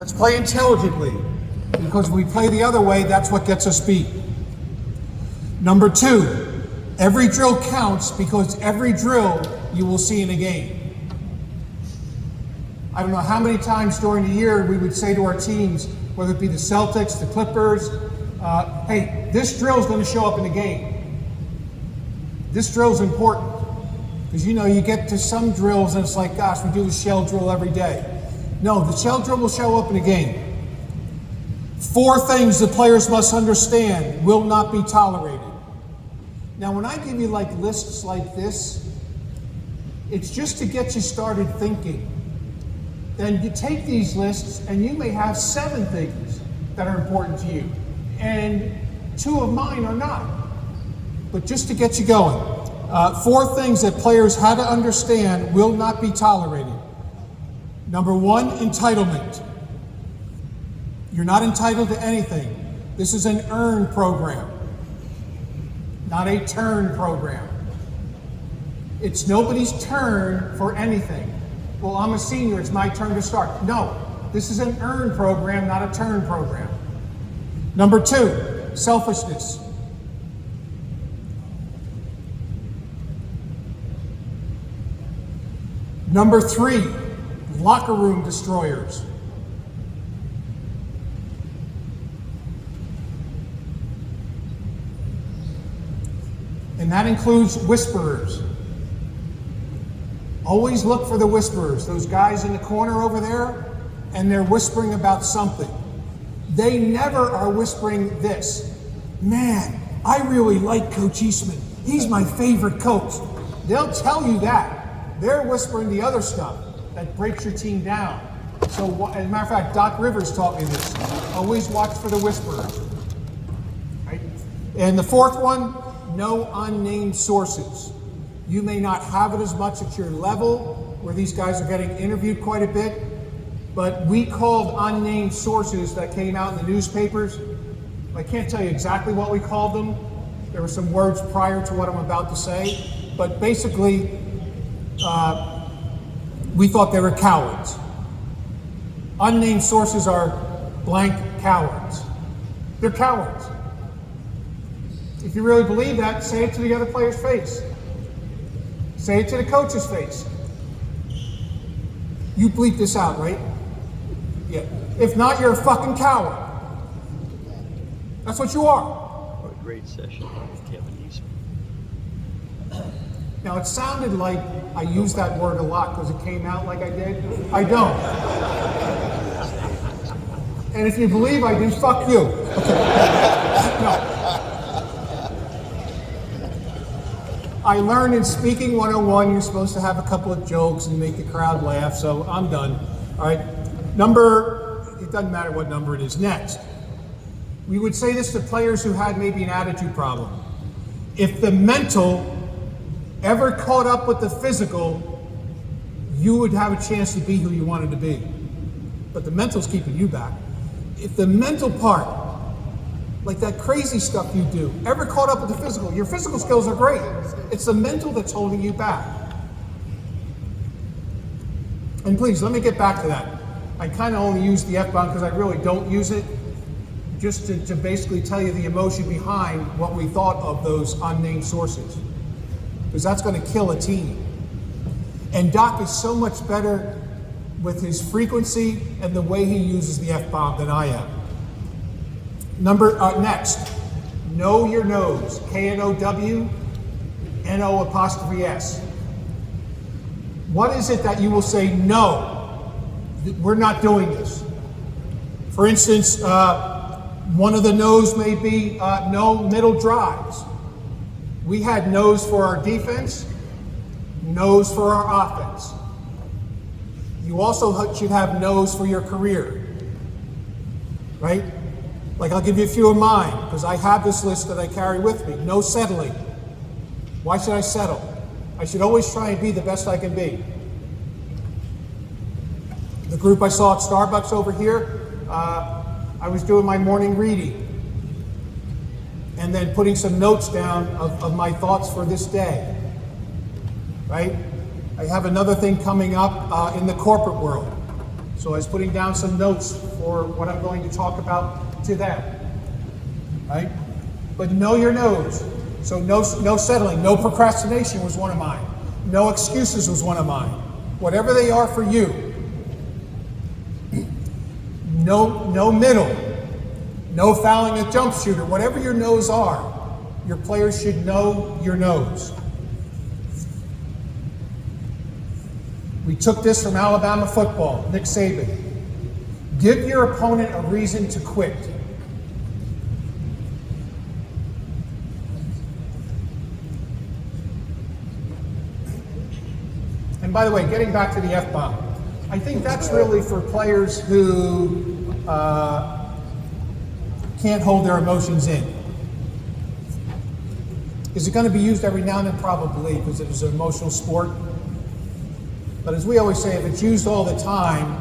Let's play intelligently, because if we play the other way, that's what gets us beat. Number two, every drill counts, because every drill you will see in a game. I don't know how many times during the year we would say to our teams, whether it be the Celtics, the Clippers, hey, this drill is going to show up in the game. This drill is important, because you get to some drills and it's like, gosh, we do the shell drill every day. No, the shell drill will show up in a game. 4 things the players must understand will not be tolerated. Now, when I give you lists like this, it's just to get you started thinking. Then you take these lists and you may have 7 things that are important to you, and 2 of mine are not. But just to get you going, 4 things that players have to understand will not be tolerated. Number 1, entitlement. You're not entitled to anything. This is an earn program, not a turn program. It's nobody's turn for anything. Well, I'm a senior, it's my turn to start. No, this is an earn program, not a turn program. Number 2, selfishness. Number 3, locker room destroyers. And that includes whisperers. Always look for the whisperers, those guys in the corner over there, and they're whispering about something. They never are whispering this. Man, I really like Coach Eastman. He's my favorite coach. They'll tell you that. They're whispering the other stuff that breaks your team down. So, as a matter of fact, Doc Rivers taught me this. Always watch for the whisperers. Right? And the 4th one, no unnamed sources. You may not have it as much at your level, where these guys are getting interviewed quite a bit, but we called unnamed sources that came out in the newspapers. I can't tell you exactly what we called them. There were some words prior to what I'm about to say, but basically, we thought they were cowards. Unnamed sources are blank cowards. They're cowards. If you really believe that, say it to the other player's face. Say it to the coach's face. You bleep this out, right? Yeah. If not, you're a fucking coward. That's what you are. What a great session with Kevin Eastman. Now, it sounded like I used that word a lot because it came out like I did. I don't. And if you believe I do, fuck you. Okay. No. I learned in Speaking 101, you're supposed to have a couple of jokes and make the crowd laugh, so I'm done. All right. It doesn't matter what number it is. Next. We would say this to players who had maybe an attitude problem. If the mental ever caught up with the physical, you would have a chance to be who you wanted to be. But the mental's keeping you back. If the mental part, like that crazy stuff you do, ever caught up with the physical, your physical skills are great. It's the mental that's holding you back. And please, let me get back to that. I kind of only use the F-bomb because I really don't use it, just to basically tell you the emotion behind what we thought of those unnamed sources. Because that's going to kill a team. And Doc is so much better with his frequency and the way he uses the F-bomb than I am. Next, know your no's. K-N-O-W, N-O''S. What is it that you will say, no, we're not doing this? For instance, one of the no's may be no middle drives. We had no's for our defense, no's for our offense. You also should have no's for your career, right? Like, I'll give you a few of mine, because I have this list that I carry with me. No settling. Why should I settle? I should always try and be the best I can be. The group I saw at Starbucks over here, I was doing my morning reading and then putting some notes down of my thoughts for this day, right? I have another thing coming up in the corporate world. So I was putting down some notes for what I'm going to talk about to that. Right? But know your no's. So no settling. No procrastination was one of mine. No excuses was one of mine. Whatever they are for you. No middle. No fouling a jump shooter. Whatever your no's are, your players should know your no's. We took this from Alabama football, Nick Saban. Give your opponent a reason to quit. And by the way, getting back to the F-bomb, I think that's really for players who can't hold their emotions in. Is it going to be used every now and then? Probably, because it is an emotional sport. But as we always say, if it's used all the time,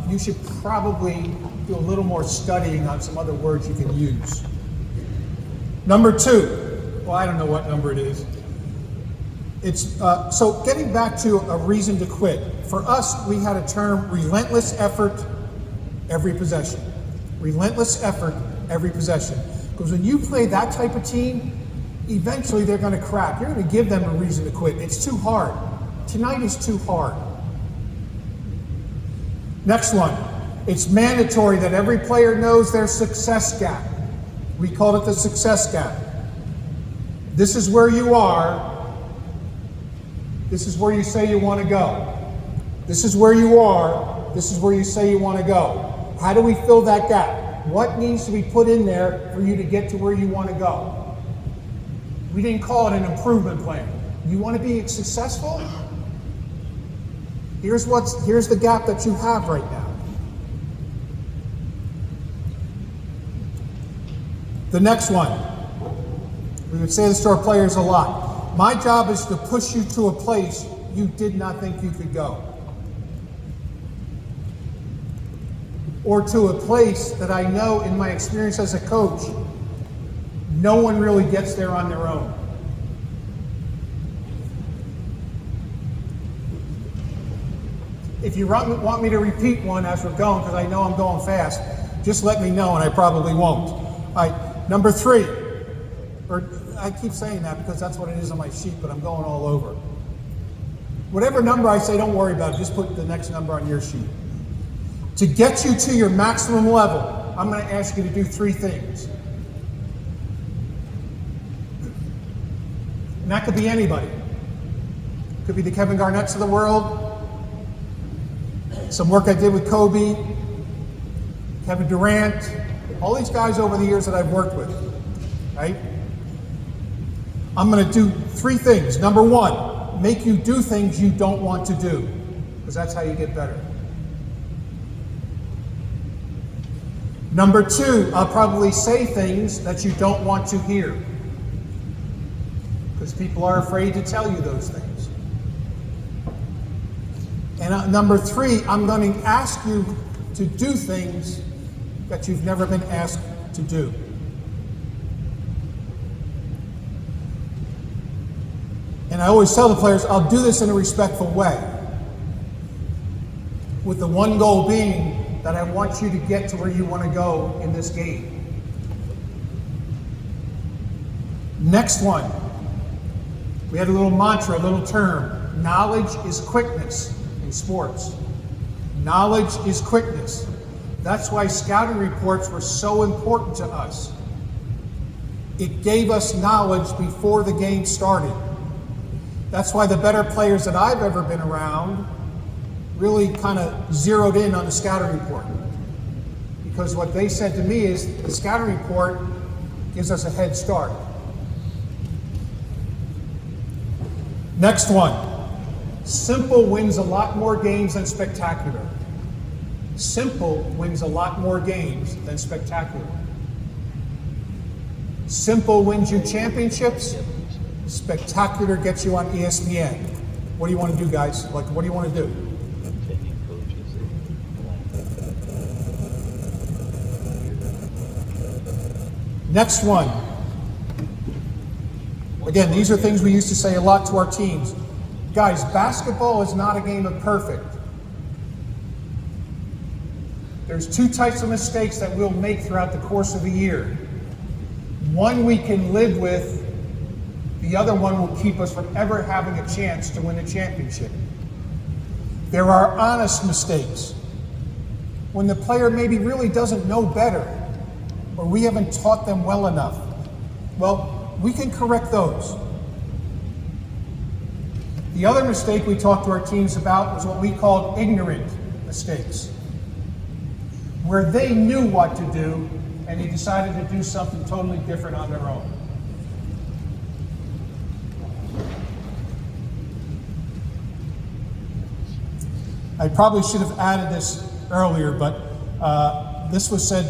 you should probably do a little more studying on some other words you can use. Number 2, well, I don't know what number it is. It's so getting back to a reason to quit. For us, we had a term: relentless effort, every possession. Relentless effort, every possession. Because when you play that type of team, eventually they're going to crack. You're going to give them a reason to quit. It's too hard. Tonight is too hard. Next one. It's mandatory that every player knows their success gap. We call it the success gap. This is where you are. This is where you say you want to go. This is where you are. This is where you say you want to go. How do we fill that gap? What needs to be put in there for you to get to where you want to go? We didn't call it an improvement plan. You want to be successful? Here's the gap that you have right now. The next one. We would say this to our players a lot. My job is to push you to a place you did not think you could go. Or to a place that I know in my experience as a coach, no one really gets there on their own. If you want me to repeat one as we're going, because I know I'm going fast, just let me know and I probably won't. All right, number 3. Or I keep saying that because that's what it is on my sheet, but I'm going all over. Whatever number I say, don't worry about it. Just put the next number on your sheet. To get you to your maximum level, I'm going to ask you to do 3 things. And that could be anybody. It could be the Kevin Garnetts of the world. Some work I did with Kobe, Kevin Durant, all these guys over the years that I've worked with, right? I'm going to do 3 things. Number 1, make you do things you don't want to do, because that's how you get better. Number 2, I'll probably say things that you don't want to hear, because people are afraid to tell you those things. And number 3, I'm going to ask you to do things that you've never been asked to do. And I always tell the players, I'll do this in a respectful way, with the one goal being that I want you to get to where you want to go in this game. Next one, we had a little mantra, a little term. Knowledge is quickness in sports. Knowledge is quickness. That's why scouting reports were so important to us. It gave us knowledge before the game started. That's why the better players that I've ever been around really kind of zeroed in on the scouting report. Because what they said to me is the scouting report gives us a head start. Next one. Simple wins a lot more games than spectacular. Simple wins a lot more games than spectacular. Simple wins you championships. Spectacular gets you on ESPN. What do you want to do, guys? Like, what do you want to do? Next one. Again, these are things we used to say a lot to our teams. Guys, basketball is not a game of perfect. There's two types of mistakes that we'll make throughout the course of the year. One we can live with, the other one will keep us from ever having a chance to win a championship. There are honest mistakes, when the player maybe really doesn't know better, or we haven't taught them well enough. Well, we can correct those. The other mistake we talked to our teams about was what we called ignorant mistakes, where they knew what to do and they decided to do something totally different on their own. I probably should have added this earlier, but this was said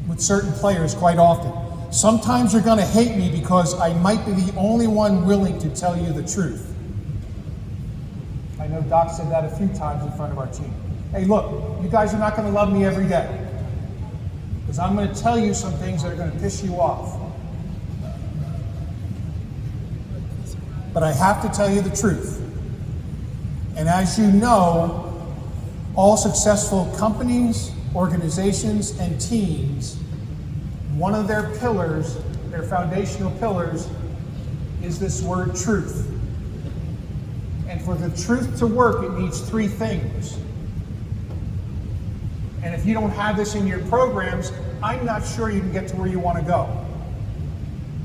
with certain players quite often. Sometimes you're going to hate me because I might be the only one willing to tell you the truth. I know Doc said that a few times in front of our team. Hey, look, you guys are not going to love me every day because I'm going to tell you some things that are going to piss you off. But I have to tell you the truth. And as you know, all successful companies, organizations, and teams, one of their pillars, their foundational pillars, is this word truth. And for the truth to work, it needs three things. And if you don't have this in your programs, I'm not sure you can get to where you want to go.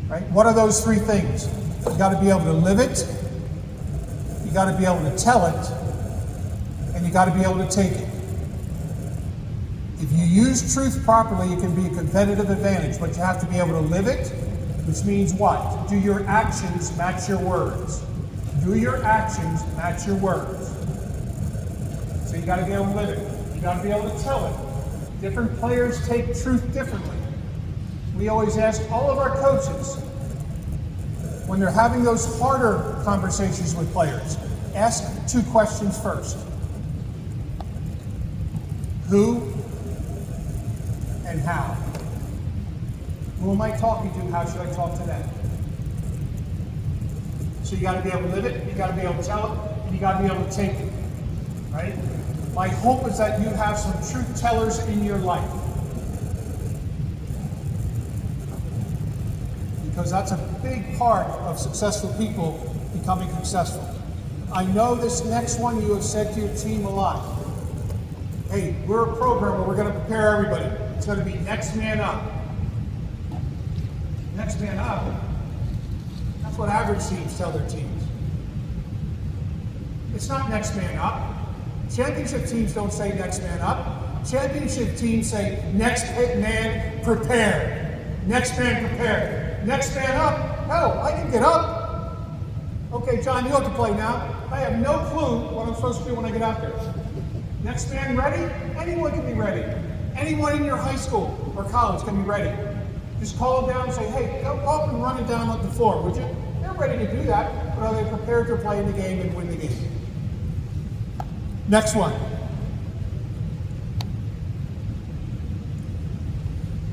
Right? What are those three things? You got to be able to live it, you got to be able to tell it, and you got to be able to take it. If you use truth properly, it can be a competitive advantage, but you have to be able to live it, which means what? Do your actions match your words? Do your actions match your words? So you got to be able to live it. You got to be able to tell it. Different players take truth differently. We always ask all of our coaches, when they're having those harder conversations with players, ask two questions first. Who and how? Who am I talking to? How should I talk to them? So you got to be able to live it, you got to be able to tell it, and you got to be able to take it, right? My hope is that you have some truth tellers in your life, because that's a big part of successful people becoming successful. I know this next one you have said to your team a lot. Hey, we're a program where we're going to prepare everybody. It's going to be next man up. Next man up. That's what average teams tell their teams. It's not next man up. Championship teams don't say next man up. Championship teams say next man prepared. Next man prepared. Next man up. Hell, I can get up. Okay, John, you have to play now. I have no clue what I'm supposed to do when I get out there. Next man ready? Anyone can be ready. Anyone in your high school or college can be ready. Just call them down and say, hey, go up and run it down on the floor, would you? They're ready to do that, but are they prepared to play in the game and win the game? Next one.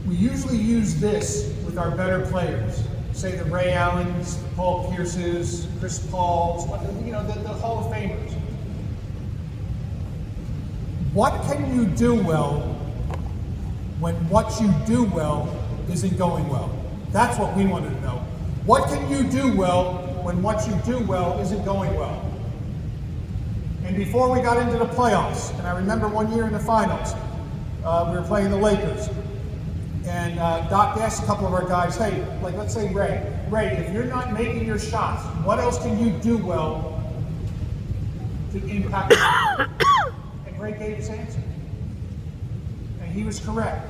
We usually use this with our better players. Say the Ray Allens, the Paul Pierces, Chris Pauls, the Hall of Famers. What can you do well when what you do well isn't going well? That's what we wanted to know. What can you do well when what you do well isn't going well? And before we got into the playoffs, and I remember one year in the finals, we were playing the Lakers, and Doc asked a couple of our guys, hey, like let's say Ray, if you're not making your shots, what else can you do well to impact the game? And Ray gave his answer. And he was correct.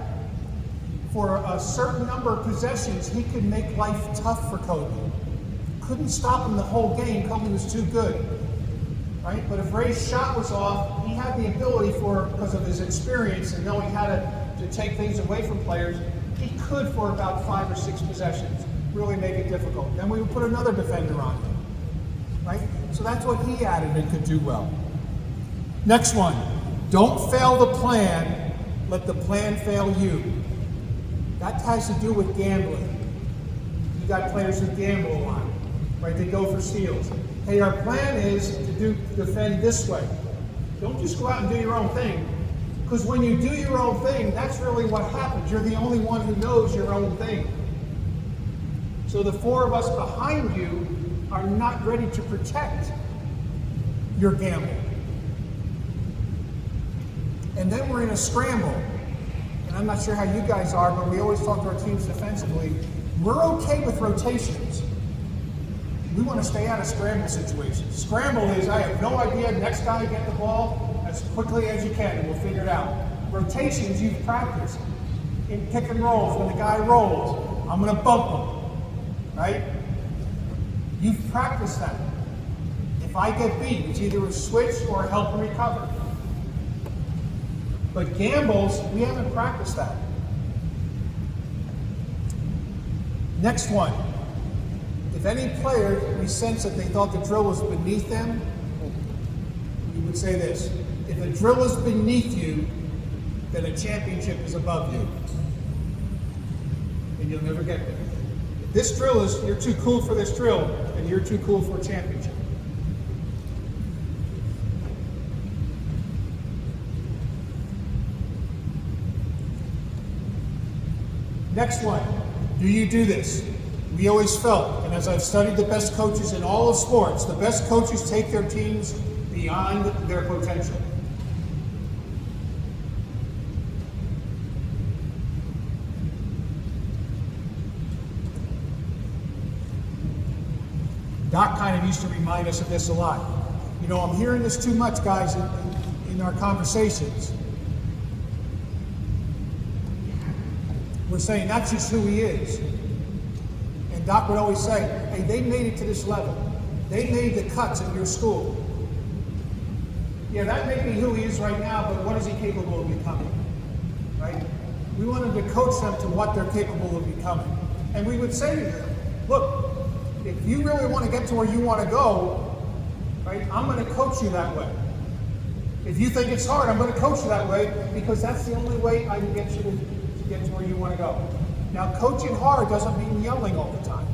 For a certain number of possessions, he could make life tough for Kobe. Couldn't stop him the whole game. Kobe was too good, right? But if Ray's shot was off, he had the ability because of his experience and knowing how to take things away from players, he could for about 5 or 6 possessions really make it difficult. Then we would put another defender on him, right? So that's what he added and could do well. Next one, don't fail the plan, let the plan fail you. That has to do with gambling. You got players who gamble a lot, right? They go for steals. Hey, our plan is to defend this way. Don't just go out and do your own thing. Because when you do your own thing, that's really what happens. You're the only one who knows your own thing. So the four of us behind you are not ready to protect your gamble. And then we're in a scramble. And I'm not sure how you guys are, but we always talk to our teams defensively. We're okay with rotations. We want to stay out of scramble situations. Scramble is, I have no idea, next guy get the ball as quickly as you can and we'll figure it out. Rotations, you've practiced. In pick and rolls, when the guy rolls, I'm going to bump him, right? You've practiced that. If I get beat, it's either a switch or help him recover. But gambles, we haven't practiced that. Next one. If any player, we sense that they thought the drill was beneath them, we would say this: if a drill is beneath you, then a championship is above you. And you'll never get there. If this drill is, you're too cool for this drill, then you're too cool for a championship. Next one, do you do this? We always felt, and as I've studied the best coaches in all of sports, the best coaches take their teams beyond their potential. Doc kind of used to remind us of this a lot. You know, I'm hearing this too much, guys, in our conversations. We're saying that's just who he is. And Doc would always say, hey, they made it to this level. They made the cuts at your school. Yeah, that may be who he is right now, but what is he capable of becoming? Right? We wanted to coach them to what they're capable of becoming. And we would say to them, look, if you really want to get to where you want to go, right, I'm going to coach you that way. If you think it's hard, I'm going to coach you that way because that's the only way I can get you to get to where you want to go. Now, coaching hard doesn't mean yelling all the time.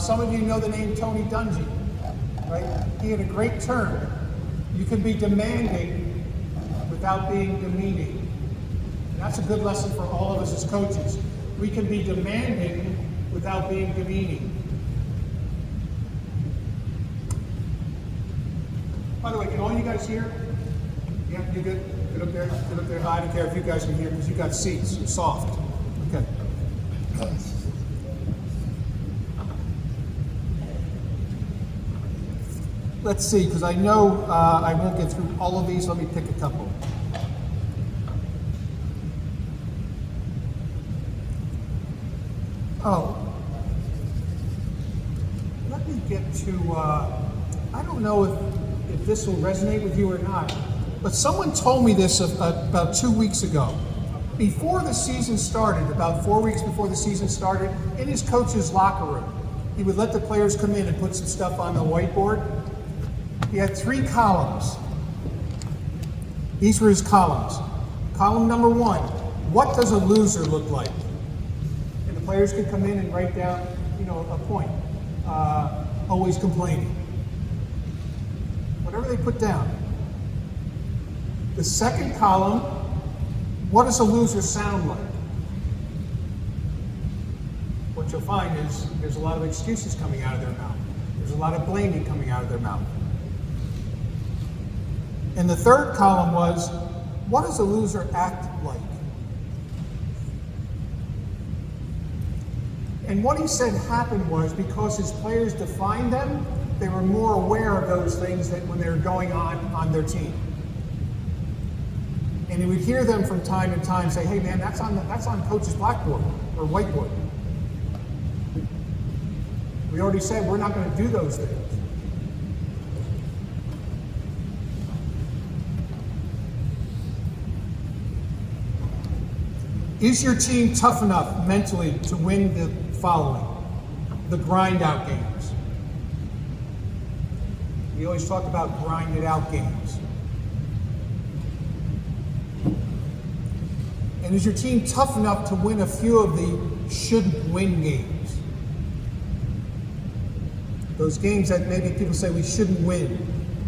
Some of you know the name Tony Dungy, right? He had a great term. You can be demanding without being demeaning. And that's a good lesson for all of us as coaches. We can be demanding without being demeaning. By the way, can all you guys hear? Yeah, you good? Get up there. Get up there. I don't care if you guys can hear because you got seats. You're soft. Okay. Let's see, because I know I won't get through all of these. Let me pick a couple. Oh. Let me get to, I don't know if this will resonate with you or not, but someone told me this about 2 weeks ago. Before the season started, about 4 weeks before the season started, in his coach's locker room, he would let the players come in and put some stuff on the whiteboard. He had 3 columns. These were his columns. Column number 1, what does a loser look like? And the players could come in and write down, a point. Always complaining. Whatever they put down. The second column, what does a loser sound like? What you'll find is there's a lot of excuses coming out of their mouth. There's a lot of blaming coming out of their mouth. And the third column was, what does a loser act like? And what he said happened was because his players defined them, they were more aware of those things that when they were going on their team. And he would hear them from time to time say, hey man, that's on coach's blackboard or whiteboard. We already said we're not going to do those things. Is your team tough enough mentally to win the following? The grind out games. We always talk about grinded out games. And is your team tough enough to win a few of the shouldn't win games? Those games that maybe people say we shouldn't win.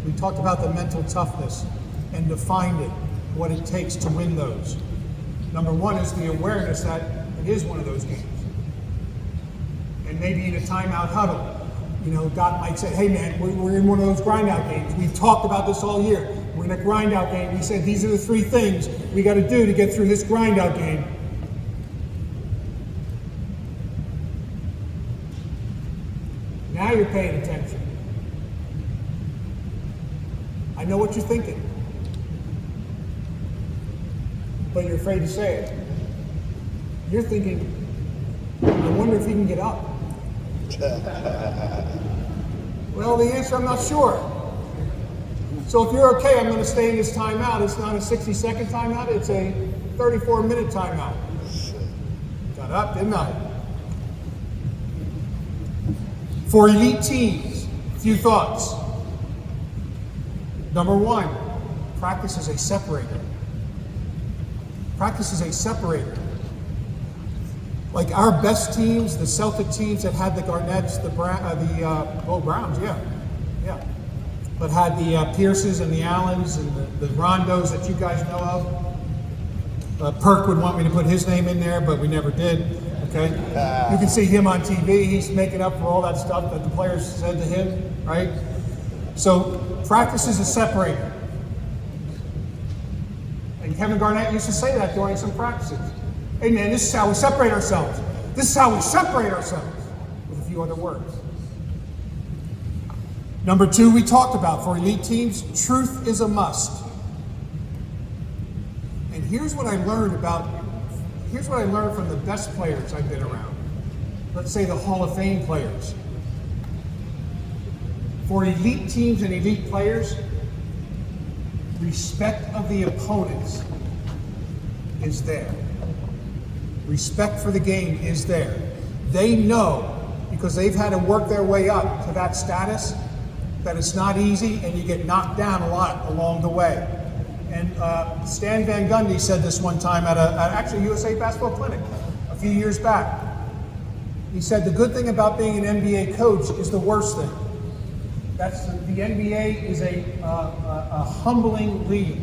We talked about the mental toughness. and defined it, what it takes to win those. Number one is the awareness that it is one of those games. And maybe in a timeout huddle, Doc might say, hey man, we're in one of those grind out games. We've talked about this all year. We're in a grind out game. We said these are the 3 things we got to do to get through this grind out game. Now you're paying attention. I know what you're thinking, but you're afraid to say it. You're thinking, I wonder if he can get up. Well, the answer, I'm not sure. So if you're okay, I'm going to stay in this timeout. It's not a 60-second timeout, it's a 34-minute timeout. Got up, didn't I? For elite teams, a few thoughts. Number one, practice is a separator. Practice is a separator. Like our best teams, the Celtic teams that had the Garnetts, the Browns, yeah. But had the Pierces and the Allens and the Rondos that you guys know of. Perk would want me to put his name in there, but we never did. Okay, you can see him on TV. He's making up for all that stuff that the players said to him, right? So practice is a separator. And Kevin Garnett used to say that during some practices. Hey man, this is how we separate ourselves. This is how we separate ourselves, with a few other words. Number two, we talked about for elite teams, truth is a must. And here's what I learned from the best players I've been around. Let's say the Hall of Fame players. For elite teams and elite players, respect of the opponents is there. Respect for the game is there. They know, because they've had to work their way up to that status, that it's not easy and you get knocked down a lot along the way. And Stan Van Gundy said this one time at actually USA Basketball Clinic a few years back. He said the good thing about being an NBA coach is the worst thing. That's the NBA is a humbling league.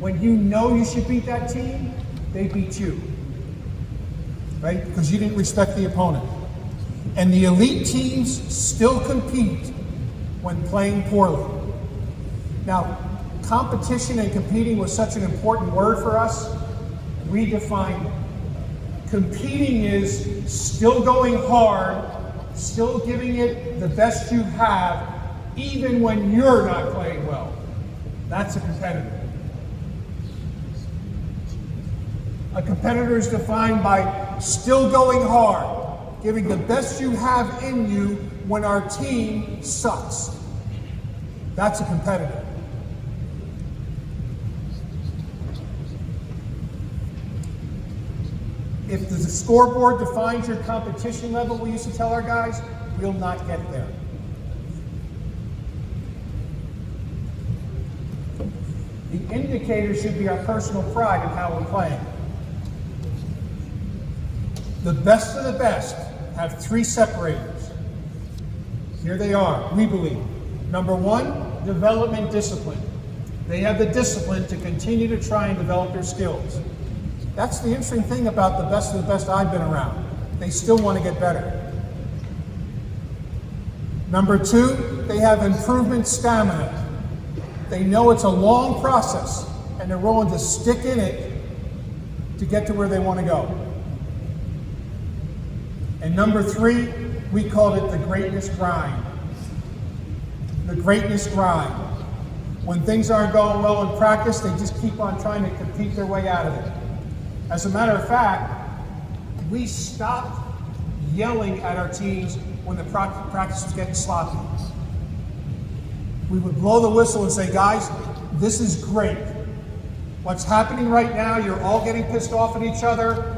When you know you should beat that team, they beat you, right? Because you didn't respect the opponent. And the elite teams still compete when playing poorly. Now, competition and competing was such an important word for us. We defined it. Competing is still going hard, still giving it the best you have, even when you're not playing well. That's a competitor. A competitor is defined by still going hard, giving the best you have in you when our team sucks. That's a competitor. If the scoreboard defines your competition level, we used to tell our guys, we'll not get there. The indicator should be our personal pride in how we're playing. The best of the best have 3 separators. Here they are, we believe. Number 1, development discipline. They have the discipline to continue to try and develop their skills. That's the interesting thing about the best of the best I've been around. They still want to get better. Number 2, they have improvement stamina. They know it's a long process, and they're willing to stick in it to get to where they want to go. And number 3, we called it the greatness grind. The greatness grind. When things aren't going well in practice, they just keep on trying to compete their way out of it. As a matter of fact, we stopped yelling at our teams when the practice was getting sloppy. We would blow the whistle and say, guys, this is great. What's happening right now, you're all getting pissed off at each other,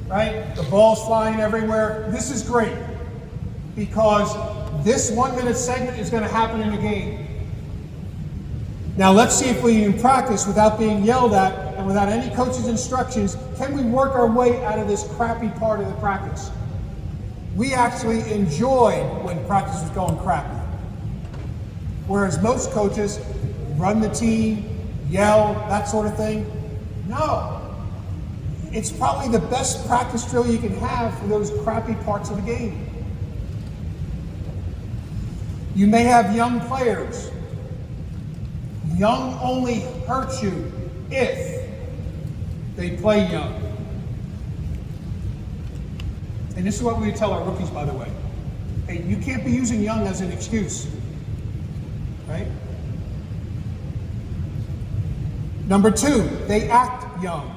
right? The ball's flying everywhere. This is great because this 1-minute segment is going to happen in the game. Now let's see if we in practice, without being yelled at and without any coach's instructions, can we work our way out of this crappy part of the practice? We actually enjoyed when practice was going crappy. Whereas most coaches run the team, yell, that sort of thing. No. It's probably the best practice drill you can have for those crappy parts of the game. You may have young players. Young only hurts you if they play young. And this is what we tell our rookies, by the way. Hey, you can't be using young as an excuse, right? Number two, they act young.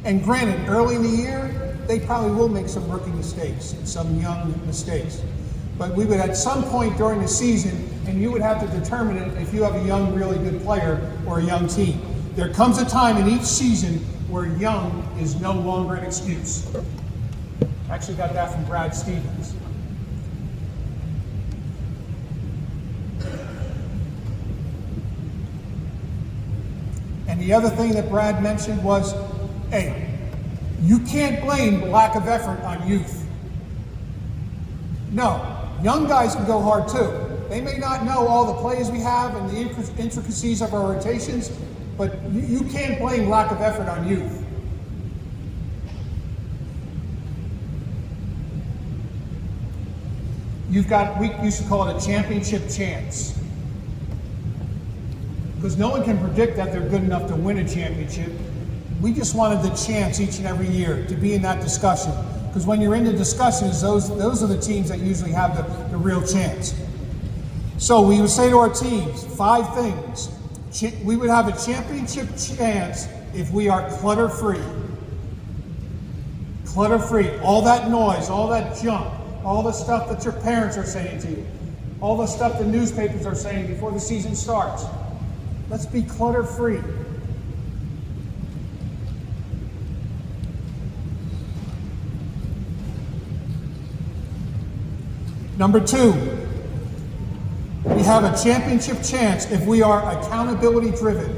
And granted, early in the year, they probably will make some rookie mistakes, some young mistakes. But we would at some point during the season, and you would have to determine it if you have a young, really good player or a young team. There comes a time in each season where young is no longer an excuse. I actually got that from Brad Stevens. And the other thing that Brad mentioned was, hey, you can't blame the lack of effort on youth. No, young guys can go hard too. They may not know all the plays we have and the intricacies of our rotations, but you can't blame lack of effort on youth. You've got, we used to call it a championship chance. Because no one can predict that they're good enough to win a championship. We just wanted the chance each and every year to be in that discussion. Because when you're in the discussions, those are the teams that usually have the real chance. So we would say to our teams, 5 things. We would have a championship chance if we are clutter-free. Clutter-free. All that noise, all that junk, all the stuff that your parents are saying to you, all the stuff the newspapers are saying before the season starts. Let's be clutter-free. Number 2, we have a championship chance if we are accountability driven.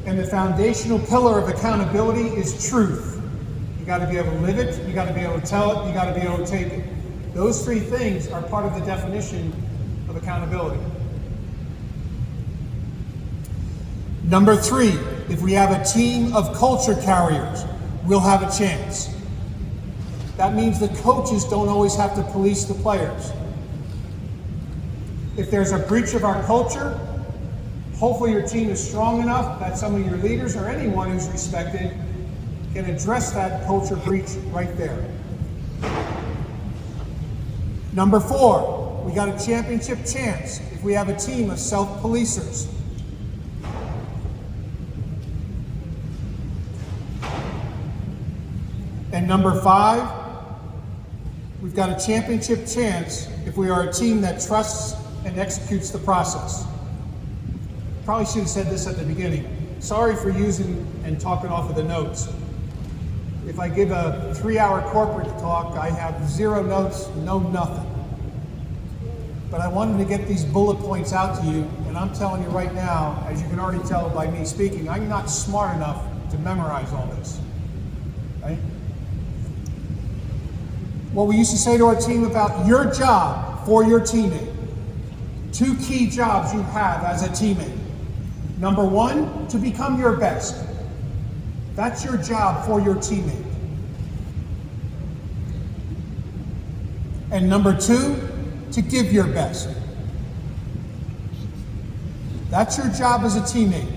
And the foundational pillar of accountability is truth. You got to be able to live it, you got to be able to tell it, you got to be able to take it. Those 3 things are part of the definition of accountability. Number 3, if we have a team of culture carriers, we'll have a chance. That means the coaches don't always have to police the players. If there's a breach of our culture, hopefully your team is strong enough that some of your leaders or anyone who's respected can address that culture breach right there. Number 4, we got a championship chance if we have a team of self-policers. And number 5, we've got a championship chance if we are a team that trusts and executes the process. Probably should have said this at the beginning. Sorry for using and talking off of the notes. If I give a 3-hour corporate talk, I have 0 notes, no nothing. But I wanted to get these bullet points out to you, and I'm telling you right now, as you can already tell by me speaking, I'm not smart enough to memorize all this, right? What we used to say to our team about your job for your teammate. 2 key jobs you have as a teammate. Number 1, to become your best. That's your job for your teammate. And number 2, to give your best. That's your job as a teammate.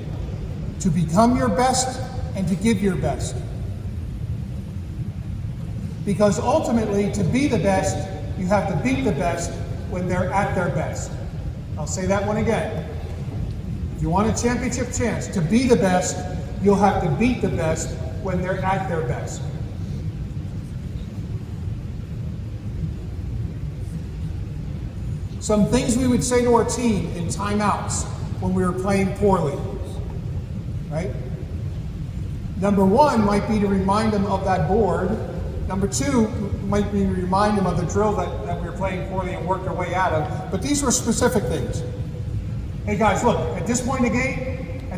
To become your best and to give your best. Because ultimately, to be the best, you have to beat the best when they're at their best. I'll say that one again. If you want a championship chance to be the best, you'll have to beat the best when they're at their best. Some things we would say to our team in timeouts when we were playing poorly, right? Number 1 might be to remind them of that board. Number 2 might be to remind them of the drill that we were playing poorly and worked our way out of. But these were specific things. Hey guys, look, at this point in the game,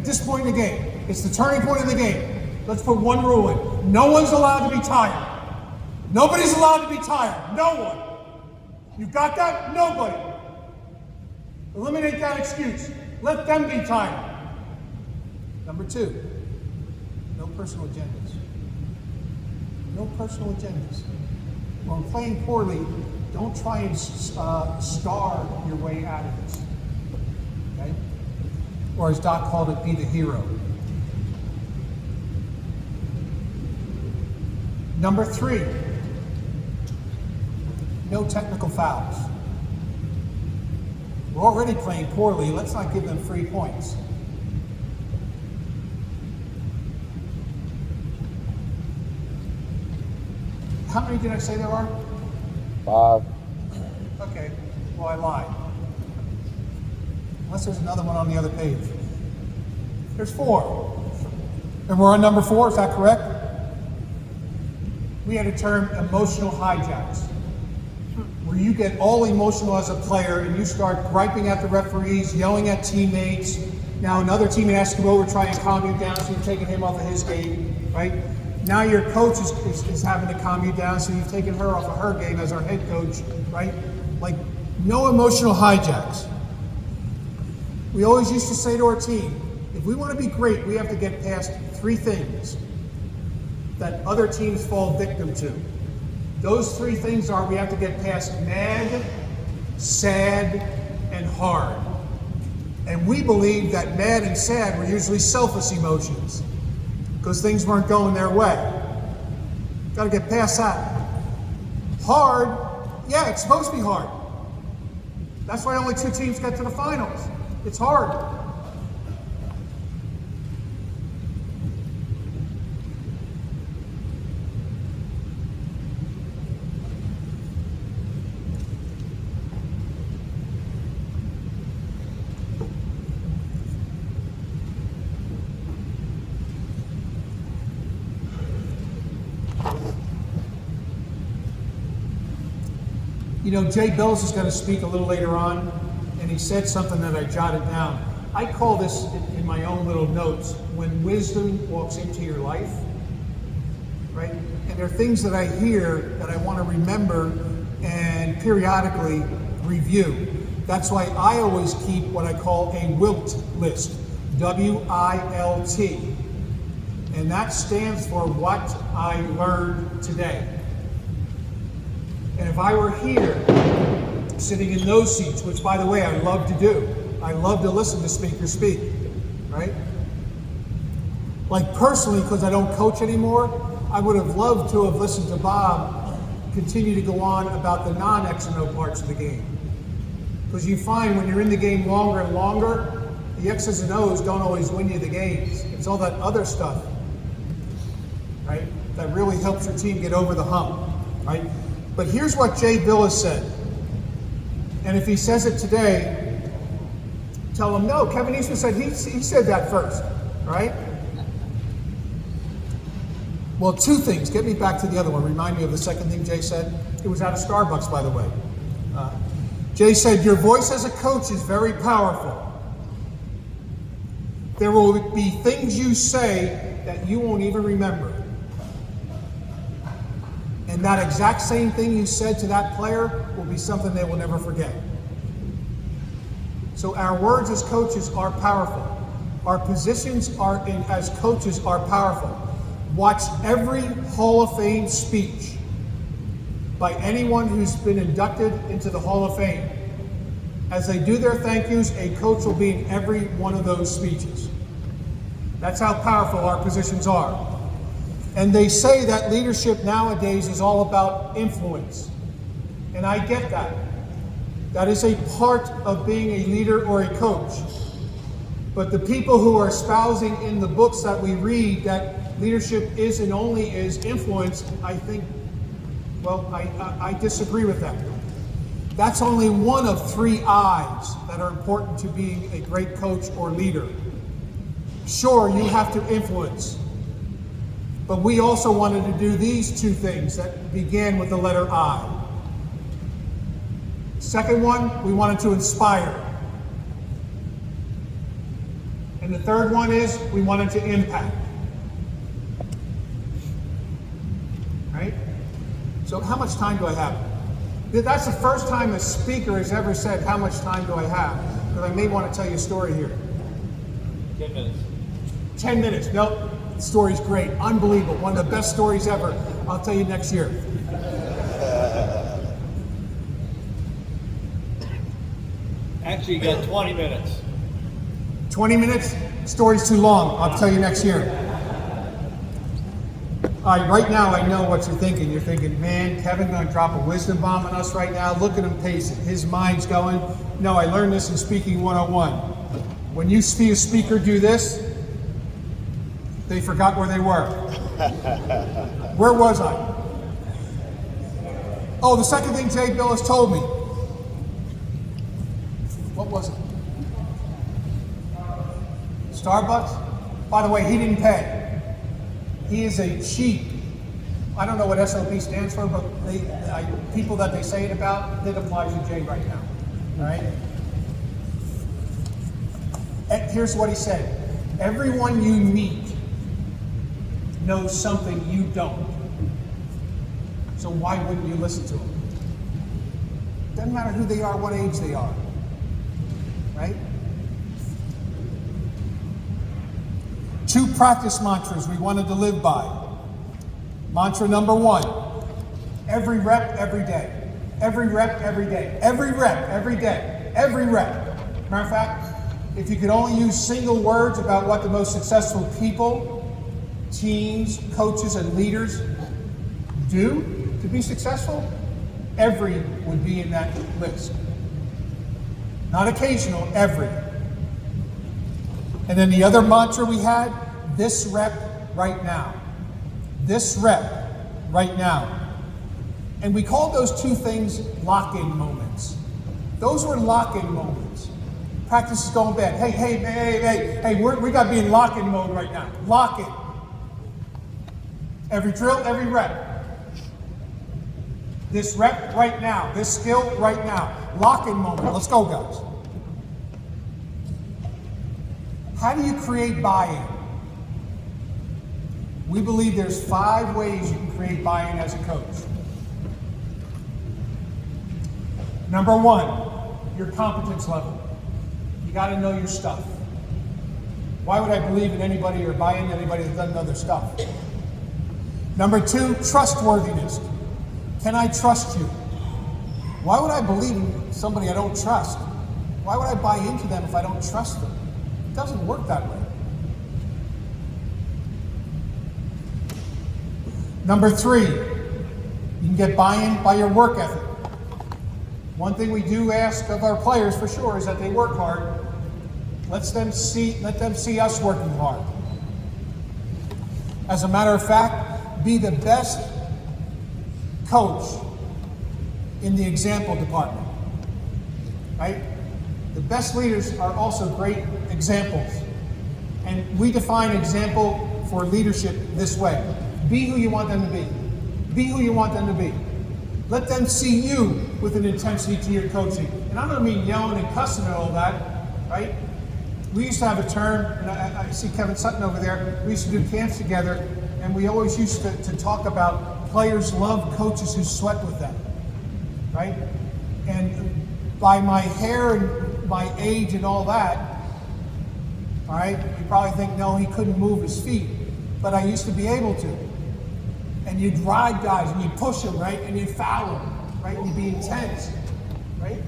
it's the turning point of the game. Let's put one rule in. No one's allowed to be tired. Nobody's allowed to be tired. No one. You got that? Nobody. Eliminate that excuse. Let them be tired. Number 2, no personal agendas. No personal agendas. When playing poorly, don't try and star your way out of this. Okay? Or as Doc called it, be the hero. Number 3, no technical fouls. We're already playing poorly. Let's not give them free points. How many did I say there are? 5. Okay, well, I lied. Unless there's another one on the other page. There's 4. And we're on number 4, is that correct? We had a term, emotional hijacks, where you get all emotional as a player and you start griping at the referees, yelling at teammates. Now another teammate has to go over, try and calm you down, so you've taken him off of his game, right? Now your coach is having to calm you down, so you've taken her off of her game as our head coach, right? Like, no emotional hijacks. We always used to say to our team, if we want to be great, we have to get past 3 things that other teams fall victim to. Those 3 things are, we have to get past mad, sad, and hard. And we believe that mad and sad were usually selfish emotions because things weren't going their way. Got to get past that. Hard, yeah, it's supposed to be hard. That's why only 2 teams get to the finals. It's hard. You know, Jay Bills is going to speak a little later on, and he said something that I jotted down. I call this, in my own little notes, when wisdom walks into your life, right? And there are things that I hear that I want to remember and periodically review. That's why I always keep what I call a WILT list, W-I-L-T. And that stands for what I learned today. And if I were here, sitting in those seats, which by the way, I love to do. I love to listen to speakers speak, right? Like personally, because I don't coach anymore, I would have loved to have listened to Bob continue to go on about the non-X and O parts of the game. Because you find when you're in the game longer and longer, the X's and O's don't always win you the games. It's all that other stuff, right? That really helps your team get over the hump, right? But here's what Jay Billis said. And if he says it today, tell him, no, Kevin Eastman said he said that first, right? Well, 2 things. Get me back to the other one. Remind me of the second thing Jay said. It was out of Starbucks, by the way. Jay said, your voice as a coach is very powerful. There will be things you say that you won't even remember. And that exact same thing you said to that player will be something they will never forget. So our words as coaches are powerful. Our positions as coaches are powerful. Watch every Hall of Fame speech by anyone who's been inducted into the Hall of Fame. As they do their thank yous, a coach will be in every one of those speeches. That's how powerful our positions are. And they say that leadership nowadays is all about influence. And I get that. That is a part of being a leader or a coach. But the people who are espousing in the books that we read that leadership is and only is influence, I think, well, I disagree with that. That's only one of 3 I's that are important to being a great coach or leader. Sure, you have to influence. But we also wanted to do these 2 things that began with the letter I. Second one, we wanted to inspire. And the third one is we wanted to impact. So how much time do I have? That's the first time a speaker has ever said, how much time do I have? Because I may want to tell you a story here. 10 minutes. 10 minutes. Nope. The story's great. Unbelievable. One of the best stories ever. I'll tell you next year. Actually, you got 20 minutes. 20 minutes? Story's too long. I'll tell you next year. All right, right now I know what you're thinking. You're thinking, man, Kevin going to drop a wisdom bomb on us right now. Look at him pacing. His mind's going. No, I learned this in Speaking 101. When you see a speaker do this, they forgot where they were. Where was I? Oh, the second thing Jay Billis told me. What was it? Starbucks? By the way, he didn't pay. He is a cheap. I don't know what SOP stands for, but people that they say it about, that applies to Jay right now. All right? And here's what he said. Everyone you meet knows something you don't. So why wouldn't you listen to them? Doesn't matter who they are, what age they are. Right? 2 practice mantras we wanted to live by. Mantra number 1, every rep, every day. Every rep, every day. Every rep, every day. Every rep. Matter of fact, if you could only use single words about what the most successful people, teams, coaches, and leaders do to be successful, every would be in that list. Not occasional, every. And then the other mantra we had, this rep right now. This rep right now. And we called those 2 things lock-in moments. Those were lock-in moments. Practice is going bad. Hey, we got to be in lock-in mode right now. Lock-in. Every drill, every rep. This rep right now. This skill right now. Lock-in moment. Let's go, guys. How do you create buy-in? We believe there's 5 ways you can create buy-in as a coach. Number 1, your competence level. You got to know your stuff. Why would I believe in anybody or buy into anybody that doesn't know their stuff? Number 2, trustworthiness. Can I trust you? Why would I believe in somebody I don't trust? Why would I buy into them if I don't trust them? It doesn't work that way. Number 3, you can get buy-in by your work ethic. One thing we do ask of our players for sure is that they work hard. Let them see us working hard. As a matter of fact, be the best coach in the example department. Right? The best leaders are also great examples. And we define example for leadership this way. Be who you want them to be. Be who you want them to be. Let them see you with an intensity to your coaching. And I don't mean yelling and cussing and all that, right? We used to have a term, and I see Kevin Sutton over there, we used to do camps together, and we always used to talk about players love coaches who sweat with them, right? And by my hair and my age and all that, all right, you probably think, no, he couldn't move his feet, but I used to be able to. And you'd ride guys and you'd push them, right? And you'd foul them, right? And you'd be intense, right?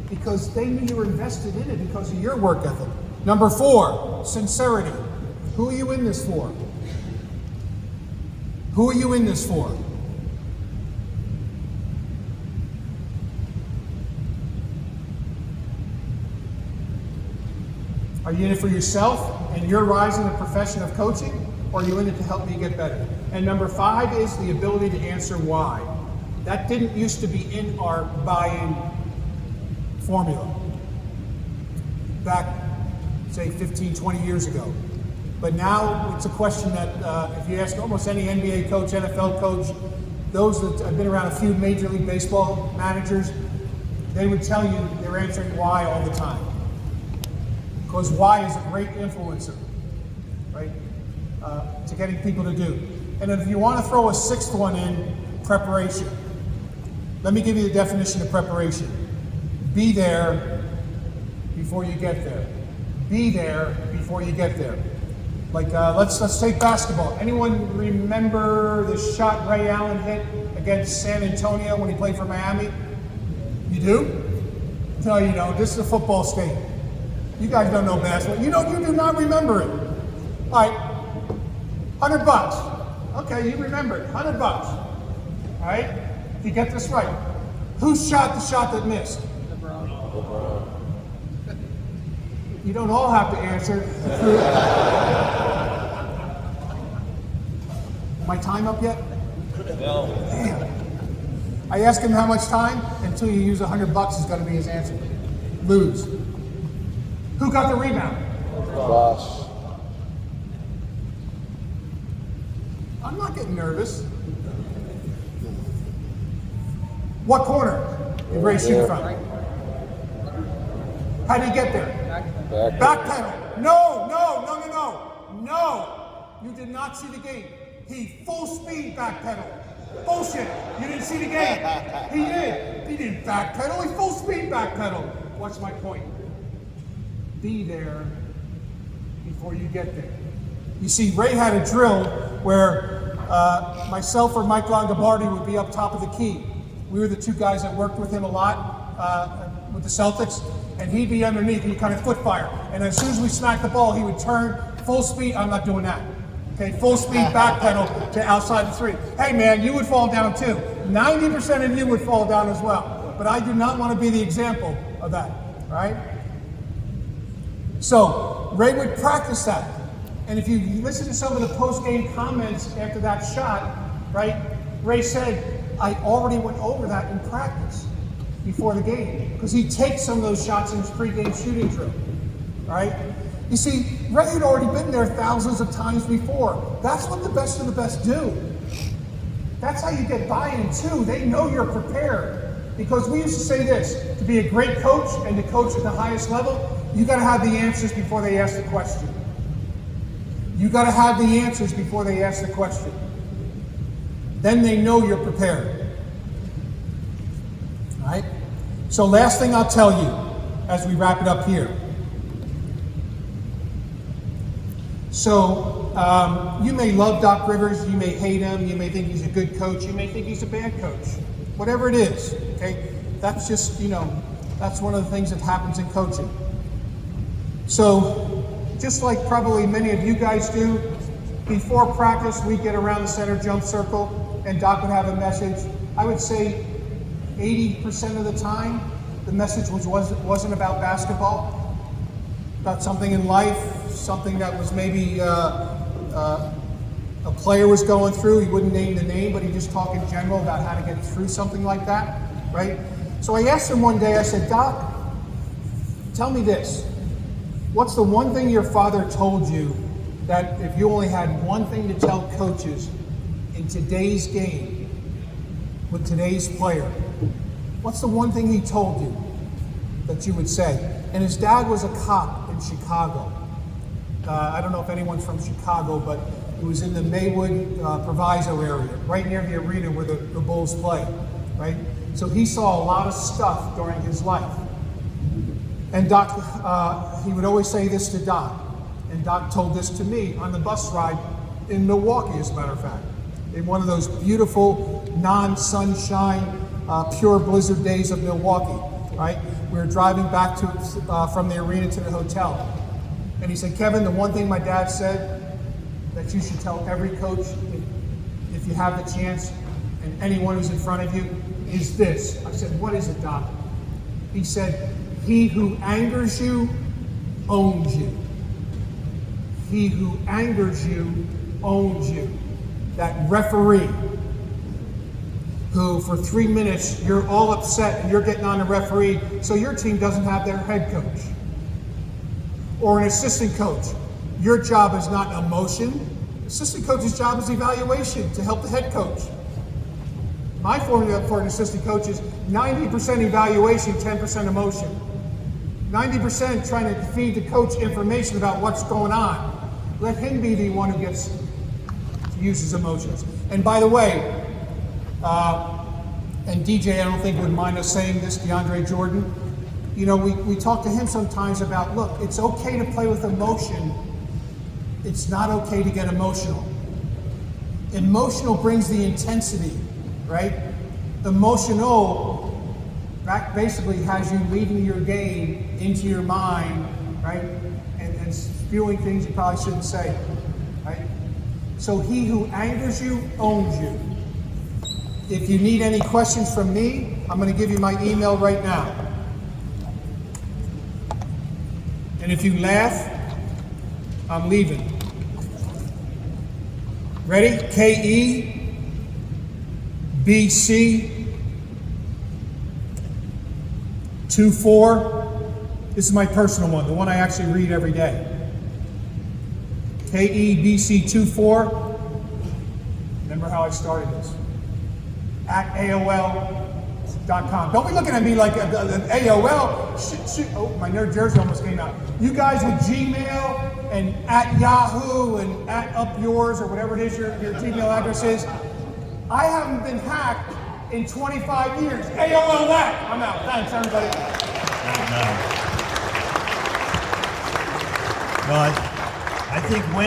Because they knew you were invested in it because of your work ethic. Number 4, sincerity. Who are you in this for? Who are you in this for? Are you in it for yourself and your rise in the profession of coaching? Or are you in it to help me get better? And number 5 is the ability to answer why. That didn't used to be in our buy-in formula back, say, 15, 20 years ago. But now it's a question that if you ask almost any NBA coach, NFL coach, those that have been around a few Major League Baseball managers, they would tell you they're answering why all the time. Because why is a great influencer, right? To getting people to do. And then if you want to throw a 6th one in, Preparation. Let me give you the definition of preparation. Be there before you get there. Be there before you get there. Like, let's take basketball. Anyone remember the shot Ray Allen hit against San Antonio when he played for Miami? You do? No, you don't. This is a football state. You guys don't know basketball. You do not remember it. All right, $100. Okay, you remember it. $100. All right, if you get this right, who shot the shot that missed? LeBron. You don't all have to answer. My time up yet? No. Damn. I asked him how much time until you use $100 is going to be his answer. Lose. Who got the rebound? Bosh. I'm not getting nervous. What corner did Ray shoot from? How did he get there? Back pedal. No. You did not see the game. He full speed back pedal. Bullshit. You didn't see the game. He did. He didn't back pedal. He full speed back pedal. What's my point? Be there before you get there. You see, Ray had a drill where myself or Mike Longobardi would be up top of the key. We were the two guys that worked with him a lot with the Celtics, and he'd be underneath, he'd kind of foot fire. And as soon as we smacked the ball, he would turn full speed. I'm not doing that. Okay, full speed back pedal to outside the three. Hey man, you would fall down too. 90% of you would fall down as well. But I do not want to be the example of that, right? So Ray would practice that. And if you listen to some of the post-game comments after that shot, right, Ray said, I already went over that in practice before the game. Because he takes some of those shots in his pregame shooting drill, right? You see, Ray had already been there thousands of times before. That's what the best of the best do. That's how you get buy-in too. They know you're prepared. Because we used to say this, to be a great coach and to coach at the highest level, you gotta have the answers before they ask the question. You gotta have the answers before they ask the question. Then they know you're prepared. All right? So last thing I'll tell you as we wrap it up here. So you may love Doc Rivers, you may hate him, you may think he's a good coach, you may think he's a bad coach. Whatever it is, okay? That's just, that's one of the things that happens in coaching. So just like probably many of you guys do, before practice we'd get around the center jump circle and Doc would have a message. I would say 80% of the time the message wasn't about basketball, about something in life, something that was maybe a player was going through. He wouldn't name the name, but he just talked in general about how to get through something like that, right? So I asked him one day, I said, Doc, tell me this. What's the one thing your father told you that if you only had one thing to tell coaches in today's game with today's player, what's the one thing he told you that you would say? And his dad was a cop in Chicago. I don't know if anyone's from Chicago, but it was in the Maywood Proviso area, right near the arena where the Bulls play, right? So he saw a lot of stuff during his life. And Doc, he would always say this to Doc, and Doc told this to me on the bus ride in Milwaukee, as a matter of fact, in one of those beautiful, non-sunshine, pure blizzard days of Milwaukee, right? We were driving back from the arena to the hotel. And he said, Kevin, the one thing my dad said that you should tell every coach if you have the chance and anyone who's in front of you is this. I said, what is it, Doc? He said, he who angers you owns you. He who angers you owns you. That referee who for 3 minutes you're all upset and you're getting on the referee so your team doesn't have their head coach. Or an assistant coach. Your job is not emotion. Assistant coach's job is evaluation to help the head coach. My formula for an assistant coach is 90% evaluation, 10% emotion. 90% trying to feed the coach information about what's going on. Let him be the one who gets to use his emotions. And by the way, And DJ, I don't think would mind us saying this, DeAndre Jordan. You know, we talk to him sometimes about, look, it's okay to play with emotion. It's not okay to get emotional. Emotional brings the intensity, right? Emotional basically has you leaving your game into your mind, right? And spewing things you probably shouldn't say, right? So he who angers you owns you. If you need any questions from me, I'm going to give you my email right now. And if you laugh, I'm leaving. Ready? KEBC24. This is my personal one, the one I actually read every day. KEBC24. Remember how I started this? At AOL.com. Don't be looking at me like an AOL. Shit. Oh, my nerd jersey almost came out. You guys with Gmail and at Yahoo and at Up Yours or whatever it is your Gmail address is, I haven't been hacked in 25 years. AOL that. I'm out. Thanks, everybody. Well, I think when